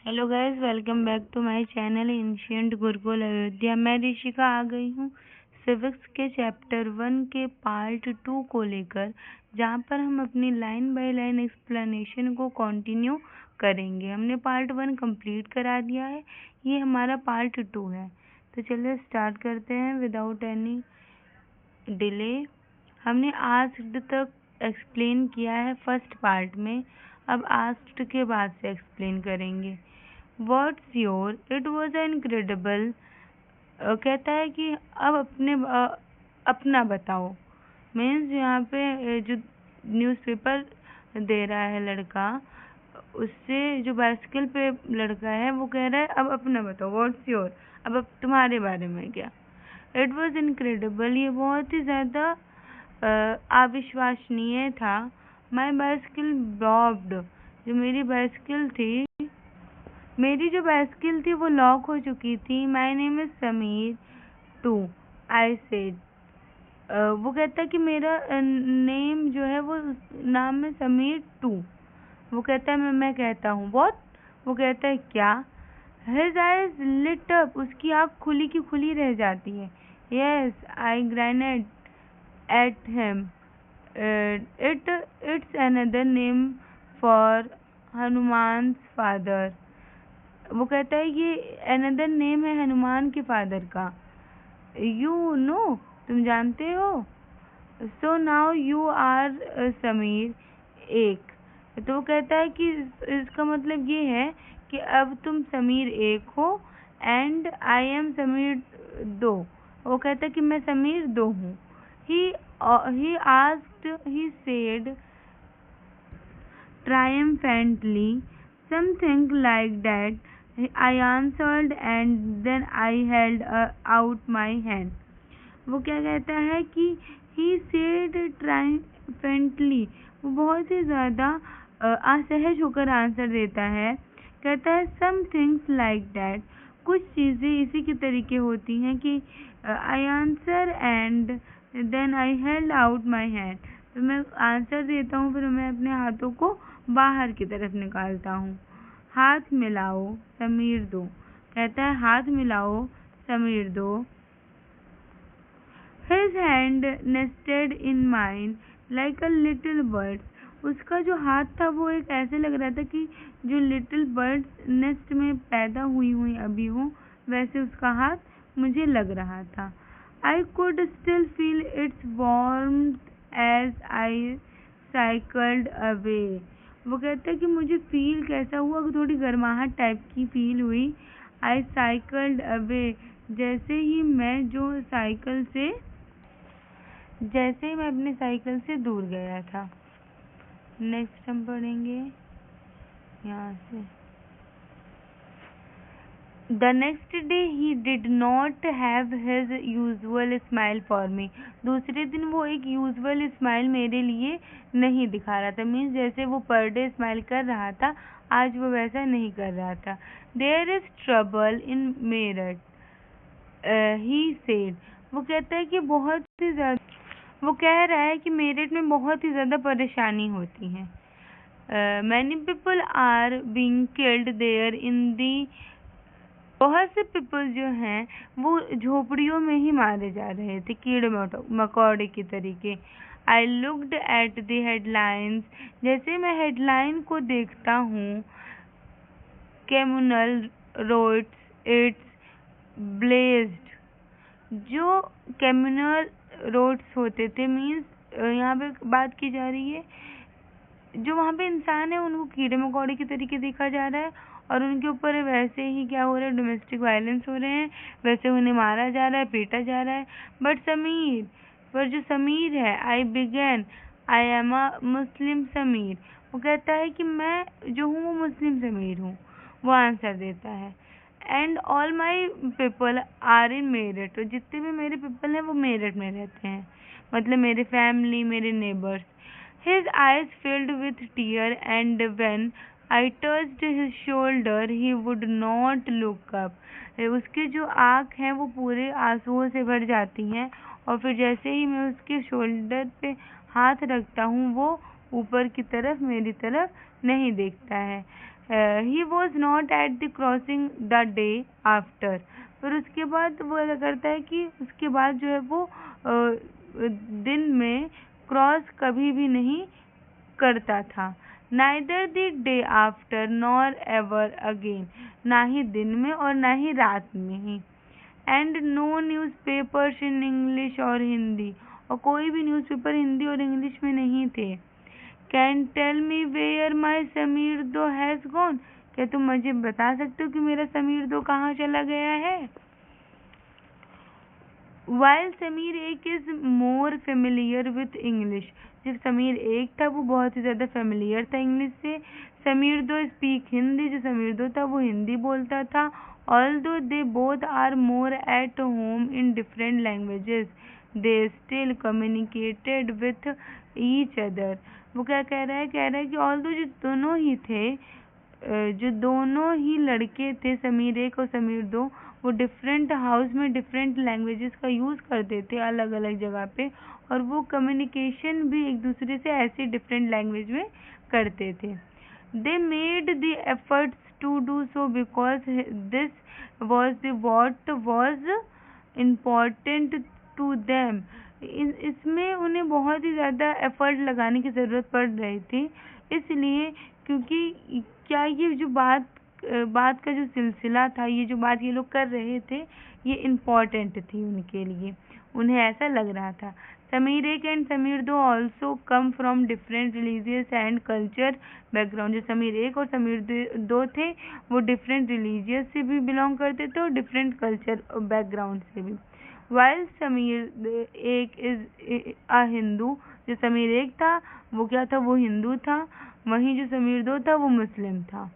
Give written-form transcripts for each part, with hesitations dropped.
Hello guys, welcome back to my channel ancient Gurukul Ayodhya. मैं ऋषिका आ गई हूँ सिविक्स के चैप्टर 1 के पार्ट 2 को लेकर, जहाँ पर हम अपनी लाइन बाय लाइन एक्सप्लेनेशन को कंटिन्यू करेंगे। हमने पार्ट 1 कंप्लीट करा दिया है, ये हमारा पार्ट 2 है। तो चलिए स्टार्ट करते हैं विदाउट एनी डिले। हमने आस्क्ड तक एक्सप्लेन किया है फर्स्ट पार्ट में, अब आस्क्ड के बाद से एक्सप्लेन करेंगे। What's your, it was incredible. कहता है कि अब अपना बताओ। मीन्स यहाँ पे जो न्यूज़पेपर दे रहा है लड़का, उससे जो बाइसिकल पे लड़का है वो कह रहा है अब अपना बताओ। व्हाट्स योर, अब तुम्हारे बारे में क्या। इट वॉज इनक्रेडिबल, ये बहुत ही ज़्यादा अविश्वसनीय था। माई बाइसिकल ब्लॉप्ड, जो मेरी जो बाइसिकल थी वो लॉक हो चुकी थी। My name is Sameer two, I said. वो कहता है कि मेरा नेम जो है वो नाम है समीर टू। वो कहता है मैं कहता हूँ व्हाट। वो कहता है क्या। हिज आईज लिट अप, उसकी आँख खुली की खुली रह जाती है। Yes, I grinned at him. It's another name for Hanuman's father. वो कहता है ये अनदर नेम है हनुमान के फादर का। यू नो, तुम जानते हो। So now you are Sameer एक। तो वो कहता है कि इसका मतलब ये है कि अब तुम समीर एक हो एंड आई एम समीर दो। वो कहता है कि मैं समीर दो हूँ। He asked, he said triumphantly, something like that. I answered and then I held out my hand. वो क्या कहता है कि he said triumphantly, वो बहुत ही ज़्यादा असहज होकर आंसर देता है। कहता है some things like that, कुछ चीज़ें इसी के तरीके होती हैं कि I answer and then I held out my hand, तो मैं आंसर देता हूँ फिर मैं अपने हाथों को बाहर की तरफ निकालता हूँ। हाथ मिलाओ समीर दो, कहता है हाथ मिलाओ समीर दो। His hand nested in mine like a little bird. उसका जो हाथ था वो एक ऐसे लग रहा था कि जो लिटिल बर्ड्स नेस्ट में पैदा हुई अभी हो, वैसे उसका हाथ मुझे लग रहा था। I could still feel its warmth as I cycled away. वो कहता है कि मुझे फील कैसा हुआ, थोड़ी गर्माहट टाइप की फील हुई। आई साइकल्ड अवे, जैसे ही मैं अपने साइकिल से दूर गया था। नेक्स्ट हम पढ़ेंगे यहाँ से। The next day he did not have his usual smile for me. दूसरे दिन वो एक यूजुअल स्माइल मेरे लिए नहीं दिखा रहा था। मीन्स जैसे वो पर डे स्माइल कर रहा था, आज वो वैसा नहीं कर रहा था। There is trouble in Meerut, he said. वो कहता है कि वो कह रहा है कि मेरठ में बहुत ही ज़्यादा परेशानी होती है। Many people are being killed there in the, बहुत से पीपल जो हैं वो झोपड़ियों में ही मारे जा रहे थे कीड़े मकोड़े की तरीके। I looked at the headlines, जैसे मैं हेडलाइन को देखता हूँ। कम्युनल रोड्स इट्स ब्लेज्ड, जो कम्युनल रोड्स होते थे, मीन्स यहाँ पे बात की जा रही है जो वहाँ पे इंसान है उनको कीड़े मकोड़े की तरीके देखा जा रहा है और उनके ऊपर वैसे ही क्या हो रहा है, डोमेस्टिक वायलेंस हो रहे हैं, वैसे उन्हें मारा जा रहा है, पीटा जा रहा है। पर जो समीर है, आई एम अ मुस्लिम समीर। वो कहता है कि मैं जो हूँ वो मुस्लिम समीर हूँ। वो आंसर देता है and all my people are in Meerut, जितने भी मेरे पीपल हैं वो मेरठ में रहते हैं, मतलब मेरे फैमिली, मेरे neighbours. His eyes filled with tears, and when I touched his shoulder, he would not look up. उसके जो आँख हैं वो पूरे आंसुओं से भर जाती हैं और फिर जैसे ही मैं उसके शोल्डर पे हाथ रखता हूँ वो ऊपर की तरफ मेरी तरफ नहीं देखता है। He was not at the crossing the day after. फिर उसके बाद वो क्या करता है कि उसके बाद जो है वो दिन में क्रॉस कभी भी नहीं करता था। Neither the day after nor ever again, ना ही दिन में और ना ही रात में ही। And no newspapers in English और हिंदी, और कोई भी न्यूज़पेपर हिंदी और इंग्लिश में नहीं थे। कैन टेल मी वेयर माई समीर दो हैज़ गॉन, क्या तुम मुझे बता सकते हो कि मेरा समीर दो कहाँ चला गया है? वाइल समीर एक is more familiar with English, जब समीर एक था वो बहुत ही ज़्यादा फेमिलियर था इंग्लिश से। समीर दो स्पीक हिंदी, जो समीर दो था वो हिंदी बोलता था। Although they both are more at home in different languages, they still communicated with each other. वो क्या कह रहा है? कह रहा है कि ऑल्दो जो दोनों ही थे, जो दोनों ही लड़के थे, समीर एक और समीर दो, वो डिफरेंट हाउस में डिफरेंट लैंग्वेजेस का यूज़ करते थे अलग अलग जगह पे, और वो कम्युनिकेशन भी एक दूसरे से ऐसे डिफरेंट लैंग्वेज में करते थे। They made the efforts to do so because this was the what was important to them. इसमें उन्हें बहुत ही ज़्यादा एफर्ट लगाने की ज़रूरत पड़ रही थी, इसलिए क्योंकि क्या ये जो बात का जो सिलसिला था, ये जो बात ये लोग कर रहे थे, ये इम्पॉर्टेंट थी उनके लिए, उन्हें ऐसा लग रहा था। समीर एक एंड समीर दो also come from different religious and culture background. जो समीर एक और समीर दो थे वो डिफरेंट रिलीजियस से भी बिलोंग करते थे और डिफरेंट कल्चर बैकग्राउंड से भी। वाइल समीर एक इज अ हिंदू, जो समीर एक था वो क्या था? वो हिंदू था। वहीं जो समीर दो था वो मुस्लिम था।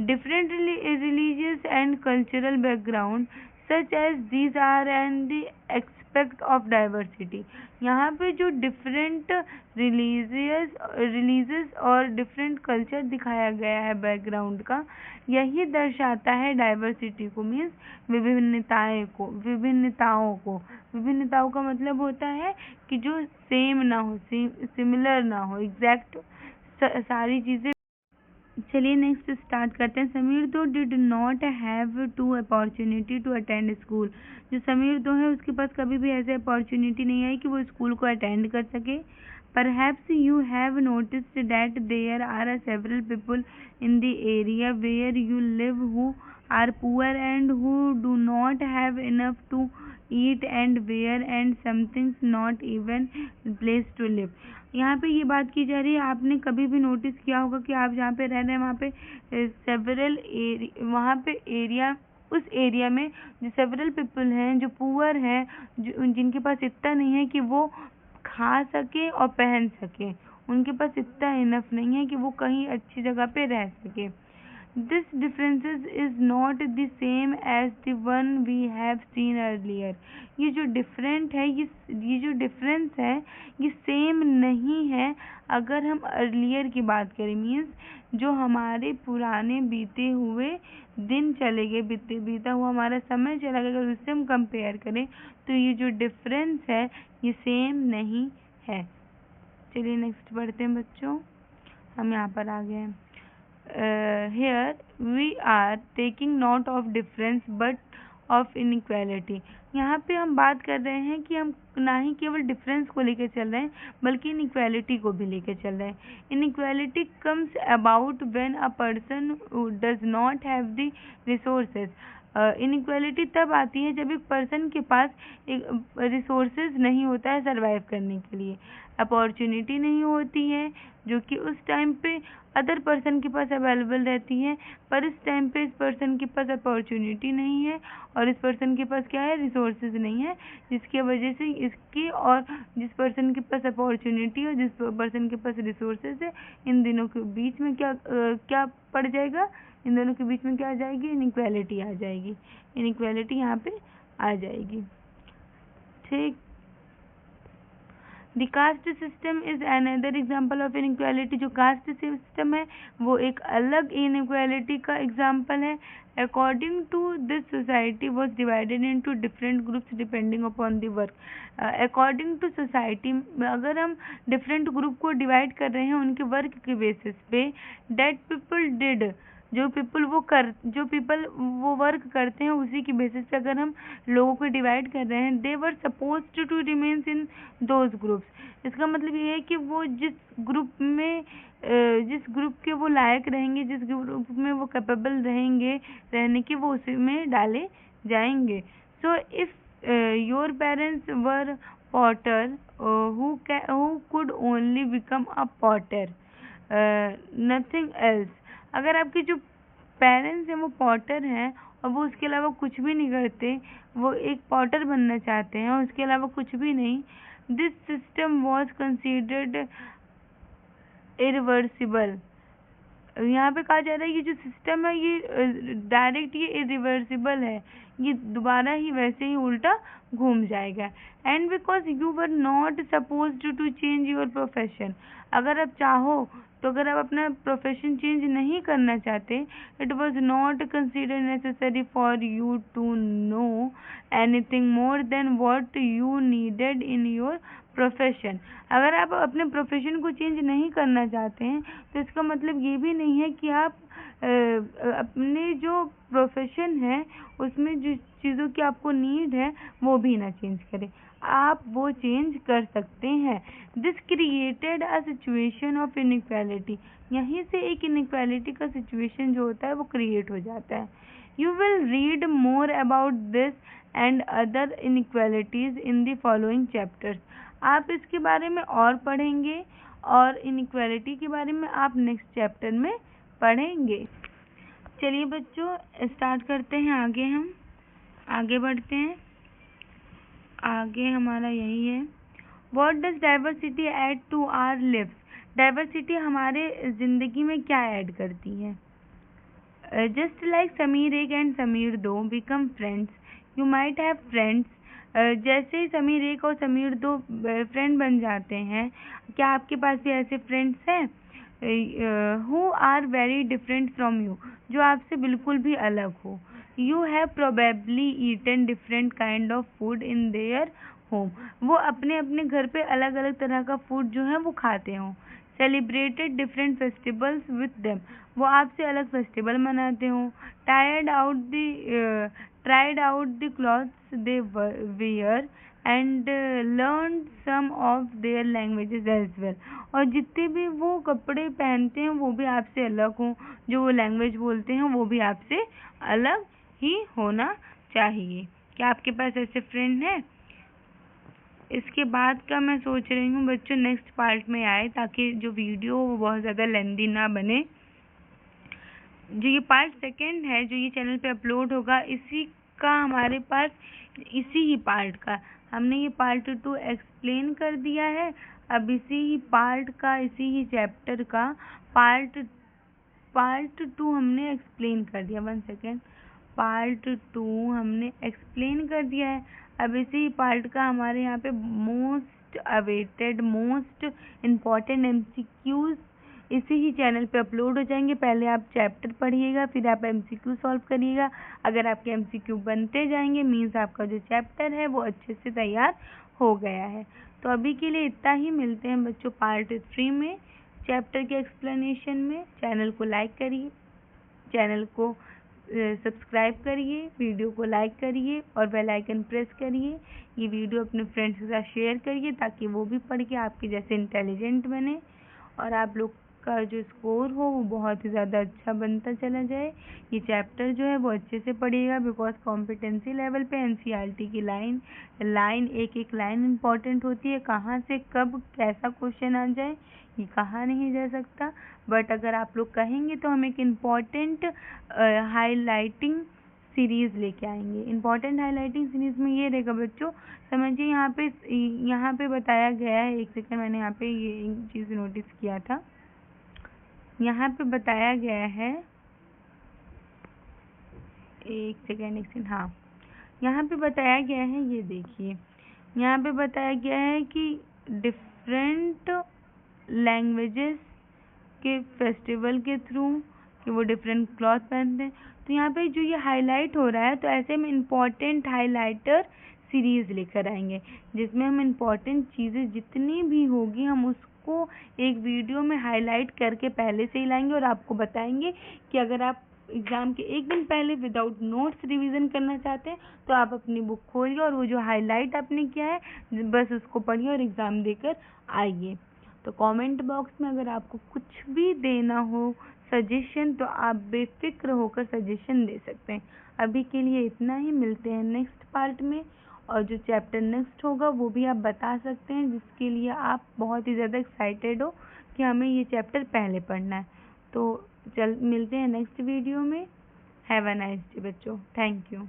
Different religious and cultural background such as these are and the aspect of diversity। यहाँ पे जो डिफरेंट रिलीजियस और डिफरेंट कल्चर दिखाया गया है बैकग्राउंड का, यही दर्शाता है डाइवर्सिटी को, मीन्स विभिन्नताओं को। विभिन्नताओं का मतलब होता है कि जो सेम ना हो, सिमिलर ना हो, एग्जैक्ट सारी चीज़ें। चलिए नेक्स्ट स्टार्ट करते हैं। समीर दो did not have to opportunity to attend school. जो समीर दो है उसके पास कभी भी ऐसे अपॉर्चुनिटी नहीं आई कि वो स्कूल को अटेंड कर सके। Perhaps you have noticed that there are several people in the area where you live who are poor and who do not have enough to eat and where and somethings not even place to live. यहाँ पे ये बात की जा रही है, आपने कभी भी नोटिस किया होगा कि आप जहाँ पे रह रहे हैं वहाँ पे सेवरल वहाँ पे एरिया, उस एरिया में जो सेवरल पीपल हैं, जो पुअर हैं, जिनके पास इतना नहीं है कि वो खा सके और पहन सके, उनके पास इतना इनफ नहीं है कि वो कहीं अच्छी जगह पे रह सके। This differences is not the same as the one we have seen earlier। ये जो डिफरेंट है, ये जो डिफरेंस है ये सेम नहीं है अगर हम अर्लियर की बात करें, मीन्स जो हमारे पुराने बीते हुए दिन चले गए, बीता हुआ हमारा समय चला गया, अगर उससे हम कंपेयर करें तो ये जो डिफरेंस है ये सेम नहीं है। चलिए नेक्स्ट पढ़ते हैं बच्चों, हम यहाँ पर आ गए हैं। Here we are taking note of difference but of inequality। यहाँ पे हम बात कर रहे हैं कि हम ना ही केवल डिफरेंस को लेकर चल रहे हैं बल्कि इनइक्वालिटी को भी लेकर चल रहे हैं। Inequality comes about when a person does not have the resources. Inequality तब आती है जब एक पर्सन के पास एक रिसोर्सेज नहीं होता है सर्वाइव करने के लिए, अपॉर्चुनिटी नहीं होती है जो कि उस टाइम पे अदर पर्सन के पास अवेलेबल रहती है, पर इस टाइम पे इस पर्सन के पास अपॉर्चुनिटी नहीं है और इस पर्सन के पास क्या है? रिसोर्सेज नहीं है, जिसकी वजह से इसकी और जिस पर्सन के पास अपॉर्चुनिटी और जिस पर्सन के पास रिसोर्सेज है, इन दोनों के बीच में क्या पड़ जाएगा? इन दोनों के बीच में क्या आ जाएगी? इनइक्वालिटी आ जाएगी। इनइक्वालिटी यहाँ पे आ जाएगी, ठीक। The caste system is another example of inequality. जो कास्ट सिस्टम है वो एक अलग इनइक्वालिटी का एग्जाम्पल है। According to this society was divided into different groups depending upon the work. According to society, अगर हम डिफरेंट ग्रुप को डिवाइड कर रहे हैं उनके वर्क के बेसिस पे, दैट पीपल डिड जो पीपल वो वर्क करते हैं उसी की बेसिस पे अगर हम लोगों को डिवाइड कर रहे हैं, they were supposed to remains in those groups. इसका मतलब ये है कि वो जिस ग्रुप के वो लायक रहेंगे, जिस ग्रुप में वो कैपेबल रहेंगे रहने के, वो उसी में डाले जाएंगे। So if your parents were potter who could only become a potter, nothing else। अगर आपके जो पेरेंट्स हैं वो पॉटर हैं और वो उसके अलावा कुछ भी नहीं करते, वो एक पॉटर बनना चाहते हैं और उसके अलावा कुछ भी नहीं, this system was considered irreversible. यहाँ पे कहा जा रहा है ये जो सिस्टम है ये डायरेक्ट ये इरिवर्सिबल है, ये दोबारा ही वैसे ही उल्टा घूम जाएगा। And because you were not supposed to change your profession, अगर आप चाहो तो अगर आप अपना प्रोफेशन चेंज नहीं करना चाहते, it was not considered necessary for you to know anything more than what you needed in your profession. अगर आप अपने प्रोफेशन को चेंज नहीं करना चाहते हैं तो इसका मतलब ये भी नहीं है कि आप अपने जो प्रोफेशन है उसमें जिस चीज़ों की आपको नीड है वो भी ना चेंज करें, आप वो चेंज कर सकते हैं। This created a situation of inequality, यहीं से एक इनइक्वालिटी का सिचुएशन जो होता है वो क्रिएट हो जाता है। You will read more about this and other inequalities in the following chapters. आप इसके बारे में और पढ़ेंगे और इनइक्वालिटी के बारे में आप नेक्स्ट चैप्टर में पढ़ेंगे। चलिए बच्चों स्टार्ट करते हैं, हम आगे बढ़ते हैं। आगे हमारा यही है, what does diversity add to our lives. Diversity हमारे जिंदगी में क्या ऐड करती है। जस्ट लाइक समीर एक एंड समीर दो become friends, you might have friends. जैसे ही समीर एक और समीर दो फ्रेंड बन जाते हैं, क्या आपके पास भी ऐसे फ्रेंड्स हैं। Who are very different from you, जो आपसे बिल्कुल भी अलग हो। You have probably eaten different kind of food in their home, वो अपने अपने घर पे अलग अलग तरह का फूड जो है वो खाते हों। Celebrated different festivals with them, वो आपसे अलग फेस्टिवल मनाते हों। Tried out the clothes they wear and learn some of their languages as well, और जितने भी वो कपड़े पहनते हैं वो भी आपसे अलग हों, जो वो लैंग्वेज बोलते हैं वो भी आपसे अलग ही होना चाहिए। क्या आपके पास ऐसे फ्रेंड हैं। इसके बाद का मैं सोच रही हूँ बच्चों नेक्स्ट पार्ट में आए, ताकि जो वीडियो वो बहुत ज़्यादा लेंदी ना बने। जो ये पार्ट सेकंड है जो ये चैनल पे अपलोड होगा, इसी का हमारे पास इसी ही पार्ट का हमने ये पार्ट 2 एक्सप्लेन कर दिया है। अब इसी ही पार्ट का, इसी ही चैप्टर का पार्ट 2 हमने एक्सप्लेन कर दिया। 1 सेकेंड, पार्ट 2 हमने एक्सप्लेन कर दिया है। अब इसी पार्ट का हमारे यहाँ पे most awaited, most important MCQs इसी ही चैनल पे अपलोड हो जाएंगे। पहले आप चैप्टर पढ़िएगा, फिर आप MCQ सॉल्व करिएगा। अगर आपके MCQ बनते जाएंगे मीन्स आपका जो चैप्टर है वो अच्छे से तैयार हो गया है। तो अभी के लिए इतना ही, मिलते हैं बच्चों पार्ट 3 में चैप्टर के एक्सप्लेनेशन में। चैनल को लाइक करिए, चैनल को सब्सक्राइब करिए, वीडियो को लाइक करिए और बेल आइकन प्रेस करिए। ये वीडियो अपने फ्रेंड्स के साथ शेयर करिए ताकि वो भी पढ़ के आपके जैसे इंटेलिजेंट बने और आप लोग का जो स्कोर हो वो बहुत ही ज़्यादा अच्छा बनता चला जाए। ये चैप्टर जो है वो अच्छे से पढ़िएगा, बिकॉज कॉम्पिटेंसी लेवल पे NCERT की लाइन एक लाइन इम्पॉर्टेंट होती है। कहाँ से कब कैसा क्वेश्चन आ जाए ये कहा नहीं जा सकता, बट अगर आप लोग कहेंगे तो हम एक इम्पॉर्टेंट हाईलाइटिंग सीरीज़ लेके आएंगे। इम्पॉर्टेंट हाईलाइटिंग सीरीज़ में ये रहेगा बच्चों, समझिए यहाँ पे बताया गया है। एक सेकंड, मैंने यहाँ पे ये चीज़ नोटिस किया था। यहाँ पे बताया गया है, एक सेकेंड, हाँ यहाँ पे बताया गया है, ये देखिए यहाँ पे बताया गया है कि डिफरेंट लैंग्वेजेस के फेस्टिवल के थ्रू कि वो डिफरेंट क्लॉथ पहनते हैं। तो यहाँ पे जो ये हाईलाइट हो रहा है, तो ऐसे में इम्पॉर्टेंट हाईलाइटर सीरीज़ लेकर आएंगे जिसमें हम इम्पॉर्टेंट चीज़ें जितनी भी होगी हम आपको एक वीडियो में हाईलाइट करके पहले से ही लाएंगे और आपको बताएंगे कि अगर आप एग्ज़ाम के एक दिन पहले विदाउट नोट्स रिवीजन करना चाहते हैं तो आप अपनी बुक खोलिए और वो जो हाईलाइट आपने किया है बस उसको पढ़िए और एग्ज़ाम देकर आइए। तो कमेंट बॉक्स में अगर आपको कुछ भी देना हो सजेशन तो आप बेफिक्र होकर सजेशन दे सकते हैं। अभी के लिए इतना ही, मिलते हैं नेक्स्ट पार्ट में। और जो चैप्टर नेक्स्ट होगा वो भी आप बता सकते हैं जिसके लिए आप बहुत ही ज़्यादा एक्साइटेड हो कि हमें ये चैप्टर पहले पढ़ना है। तो मिलते हैं नेक्स्ट वीडियो में। हैव अ नाइस डे बच्चों। Thank you.